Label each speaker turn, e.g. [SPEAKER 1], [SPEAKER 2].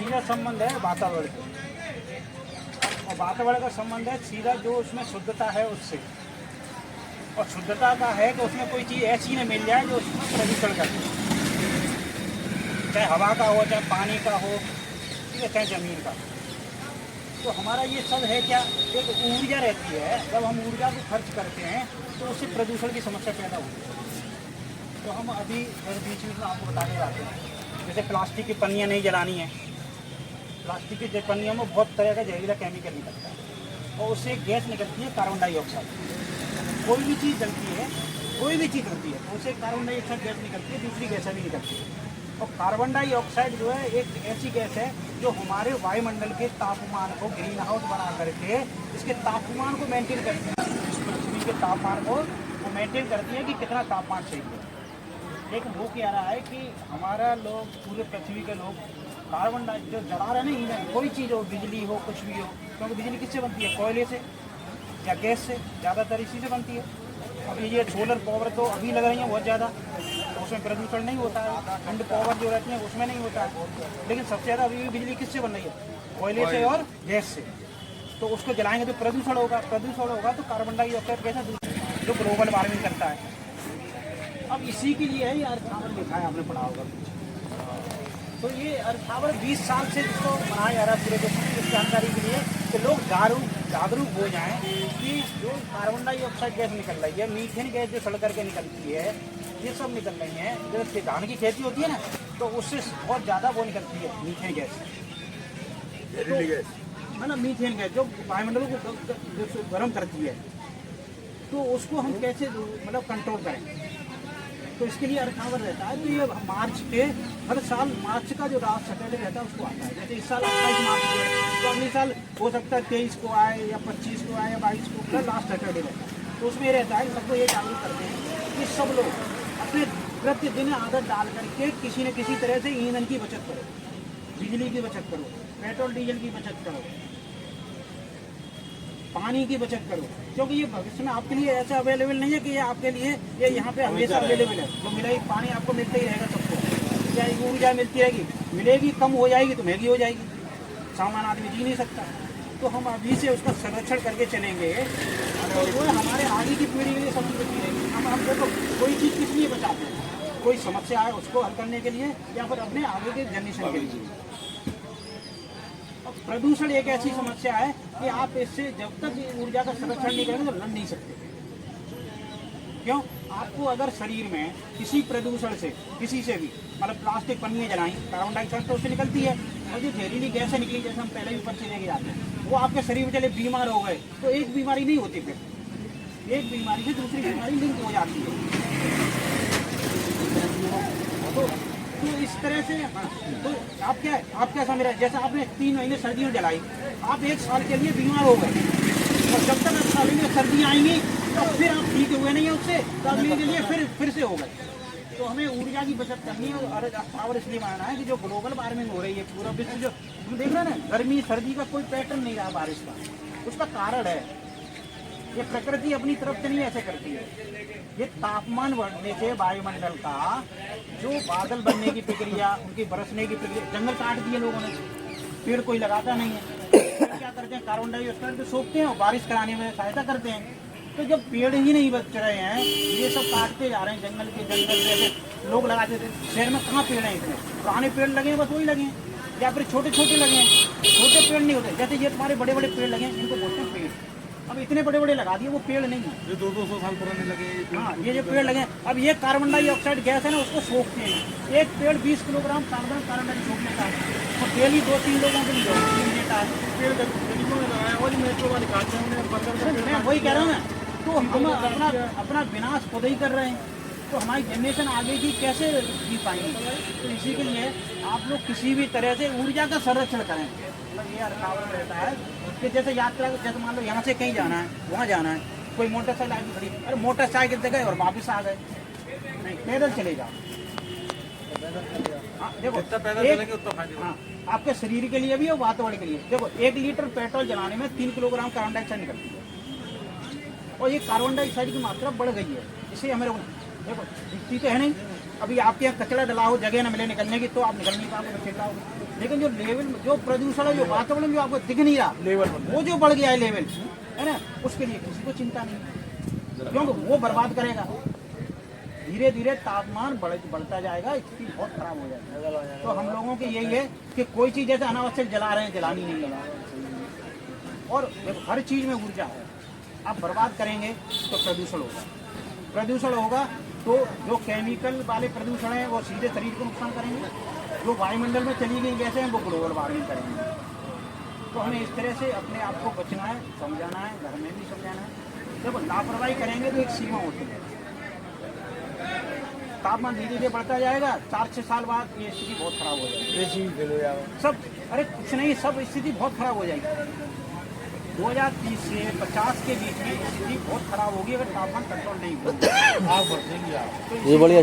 [SPEAKER 1] सीधा संबंध है वातावरण से, और वातावरण का संबंध है सीधा जो उसमें शुद्धता है उससे। और शुद्धता का है कि उसमें कोई चीज़ ऐसी न मिल जाए जो उसमें प्रदूषण करे, चाहे हवा का हो, चाहे पानी का हो, ठीक है, चाहे ज़मीन का। तो हमारा ये सब है क्या, एक ऊर्जा रहती है, जब हम ऊर्जा को खर्च करते हैं तो उससे प्रदूषण की समस्या पैदा होती है। तो हम अभी बीच में आपको बताने जाते हैं, जैसे प्लास्टिक की पन्नियाँ नहीं जलानी है। प्लास्टिक की पन्नियों में बहुत तरह का जहरीला केमिकल निकलता है और उससे एक गैस निकलती है कार्बन डाइऑक्साइड। कोई भी चीज़ जलती है, कोई भी चीज़ जलती है तो उससे कार्बन डाइऑक्साइड गैस निकलती है, दूसरी गैसें भी निकलती है। और कार्बन डाइऑक्साइड जो है एक ऐसी गैस है जो हमारे वायुमंडल के तापमान को ग्रीन हाउस बना करके इसके तापमान को मेंटेन करती है, इस पृथ्वी के तापमान को वो मेंटेन करती है कि कितना तापमान चाहिए। लेकिन वो क्या रहा है कि हमारा लोग, पूरे पृथ्वी के लोग कार्बन डाइऑक्साइड जो जला रहे हैं ना, ईंधन, कोई चीज़ हो, बिजली हो, कुछ भी हो, क्योंकि बिजली किससे बनती है, कोयले से या गैस से, ज़्यादातर इसी से बनती है। अभी ये सोलर पावर तो अभी लग रही है बहुत ज़्यादा, तो उसमें प्रदूषण नहीं होता है। ठंड पावर जो रहती है उसमें नहीं होता है, लेकिन सबसे ज़्यादा अभी भी बिजली किससे बन रही है, कोयले से और गैस से। तो उसको जलाएंगे तो प्रदूषण होगा, प्रदूषण होगा तो कार्बन डाइऑक्साइड गैस जो ग्लोबल वार्मिंग करता है। अब इसी के लिए है ये अर्थ आवर लिखा है, आपने पढ़ा होगा। तो ये अर्थ आवर 20 साल से जिसको बनाया जा रहा है पूरे देश में, इस जानकारी के लिए कि लोग जागरूक हो जाएं कि जो कार्बन डाइऑक्साइड गैस निकल रही है, मीथेन गैस जो सड़ करके निकलती है, ये सब निकल रही है। जैसे धान की खेती होती है ना, तो उससे बहुत ज़्यादा वो निकलती है मीथेन गैस, है ना, मीथेन गैस जो वायुमंडल को गर्म करती है। तो उसको हम कैसे मतलब कंट्रोल करें, तो इसके लिए अर्थ आवर रहता है। तो ये मार्च के हर साल मार्च का जो लास्ट सैटरडे रहता है उसको आता है। जैसे इस साल 28 मार्च को है, तो अगले साल हो सकता है 23 को आए या 25 को आए या 22 को, मतलब लास्ट सैटरडे रहता है। तो उसमें रहता है सबको ये जागरूक करते हैं कि सब लोग अपने प्रतिदिन आदत डाल करके किसी न किसी तरह से ईंधन की बचत करो, बिजली की बचत करो, पेट्रोल डीजल की बचत करो, पानी की बचत करो। क्योंकि ये भविष्य में आपके लिए ऐसा अवेलेबल नहीं है कि ये आपके लिए ये यहाँ पे हमेशा अवेलेबल है। तो मिलेगी, पानी आपको मिलता ही रहेगा सबको, चाहे ऊर्जा मिलती रहेगी, मिलेगी, कम हो जाएगी तो महंगी हो जाएगी, सामान आदमी जी नहीं सकता। तो हम अभी से उसका संरक्षण करके चलेंगे तो वो हमारे आगे की पीढ़ी के लिए सब बची रहेगी। हम देखो कोई चीज़ किस लिए बचाते हैं, कोई समस्या आए उसको हल करने के लिए या फिर अपने आगे के जनरेशन के लिए। प्रदूषण एक ऐसी समस्या है कि आप इससे जब तक ऊर्जा का संरक्षण नहीं करेंगे तो लड़ नहीं सकते। क्यों, आपको अगर शरीर में किसी प्रदूषण से, किसी से भी, मतलब प्लास्टिक पन्नियाँ जलाई, कार्बन डाइऑक्साइड तो उससे निकलती है, और जो जहरीली गैसें निकली, जैसे हम पहले भी पर्चे लेके जाते हैं, वो आपके शरीर में चले बीमार हो गए तो एक बीमारी नहीं होती, फिर एक बीमारी से दूसरी बीमारी लिंक हो जाती है। तो इस तरह से तो आप क्या समझ रहे हैं, जैसे आपने 3 महीने सर्दियों जलाई, आप 1 साल के लिए बीमार हो गए, और जब तक साल में सर्दियाँ आएंगी तो फिर आप ठीक हुए नहीं है उससे, तो अगले के लिए फिर से हो गए। तो हमें ऊर्जा की बचत करनी है। और पावर इसलिए मानना है कि जो ग्लोबल वार्मिंग हो रही है पूरा विश्व, जो हम देख रहे हैं ना, गर्मी सर्दी का कोई पैटर्न नहीं रहा बारिश का, उसका कारण है ये प्रकृति अपनी तरफ से नहीं ऐसे करती है। ये तापमान बढ़ने से वायुमंडल का जो बादल बनने की प्रक्रिया, उनकी बरसने की प्रक्रिया, जंगल काट दिए लोगों ने, पेड़ कोई लगाता नहीं है। क्या करते हैं, कार्बन डाइऑक्साइड तो सोखते हैं और बारिश कराने में सहायता करते हैं। तो जब पेड़ ही नहीं बच रहे हैं, ये सब काटते जा रहे हैं, जंगल जैसे लोग लगाते थे। शहर में कहाँ पेड़ हैं इतने, पुराने पेड़ लगे हैं बस वही लगे हैं, या फिर छोटे छोटे लगे हैं, छोटे पेड़ नहीं होते। जैसे ये तुम्हारे बड़े बड़े पेड़ लगे हैं, इनको बोलते हैं पेड़। अब इतने बड़े बड़े लगा दिए, वो पेड़ नहीं है,
[SPEAKER 2] जो 200 साल पुराने लगे।
[SPEAKER 1] हाँ, ये जो पेड़ लगे, अब ये कार्बन डाइऑक्साइड गैस है ना, उसको सोखते हैं। एक पेड़ 20 किलोग्राम कार्बन डाइऑक्साइड सोख लेता है, और डेली 2-3 लोगों के लिए ऑक्सीजन देता है।
[SPEAKER 2] पेड़ गरीबों में लगाया, और मेट्रो वाले काटते हैं, उन्हें बर्गर
[SPEAKER 1] मैं वही कह रहा हूँ ना, तो हम अपना विनाश खुद ही कर रहे हैं। तो हमारी जनरेशन आगे की कैसे जी पाएंगे। तो इसी के लिए आप लोग किसी भी तरह से ऊर्जा का संरक्षण करें। मतलब ये अर्थावरण रहता है कि जैसे यात्रा, जैसे मान लो यहाँ से कहीं जाना है, वहाँ जाना है, कोई मोटरसाइकिल आगे खड़ी, अरे मोटरसाइकिल से गए और वापस आ गए, नहीं, पैदल चले जाओ। हाँ, देखो हाँ, आपके शरीर के लिए भी और वातावरण के लिए। देखो 1 लीटर पेट्रोल जलाने में 3 किलोग्राम कार्बन डाइऑक्साइड निकलती है, और ये कार्बन डाइऑक्साइड की मात्रा बढ़ गई है। इससे हमें देखो दिखती तो है नहीं, अभी आपके यहाँ कचरा डला हो, जगह न मिले निकलने की, तो आप निकल नहीं पाओगे, तो चिल्लाओगे। लेकिन जो लेवल, जो प्रदूषण है, जो वातावरण जो आपको दिख नहीं रहा,
[SPEAKER 2] लेवल
[SPEAKER 1] वो जो बढ़ गया है लेवल, है ना, उसके लिए किसी को चिंता नहीं, क्योंकि वो बर्बाद करेगा। धीरे धीरे तापमान बढ़ता जाएगा, स्थिति बहुत खराब हो जाएगी। तो हम लोगों की यही है कि कोई चीज़ जैसे अनावश्यक जला रहे हैं, जलानी नहीं है। और देखो हर चीज़ में ऊर्जा है, आप बर्बाद करेंगे तो प्रदूषण होगा, प्रदूषण होगा तो जो केमिकल वाले प्रदूषण हैं वो सीधे शरीर को नुकसान करेंगे, जो वायुमंडल में चली गई गैसें हैं वो ग्लोबल वार्मिंग करेंगे। तो हमें इस तरह से अपने आप को बचना है, समझाना है, घर में भी समझाना है। जब लापरवाही करेंगे तो एक सीमा होती है, तापमान धीरे धीरे बढ़ता जाएगा, 4-6 साल बाद ये स्थिति बहुत खराब हो जाएगी। सब, अरे कुछ नहीं, सब स्थिति बहुत खराब हो जाएगी। 2030 से 50 के बीच में स्थिति बहुत खराब होगी अगर तापमान कंट्रोल नहीं होगा।
[SPEAKER 2] आप बढ़ेंगे आप।
[SPEAKER 1] तो ये बढ़िया।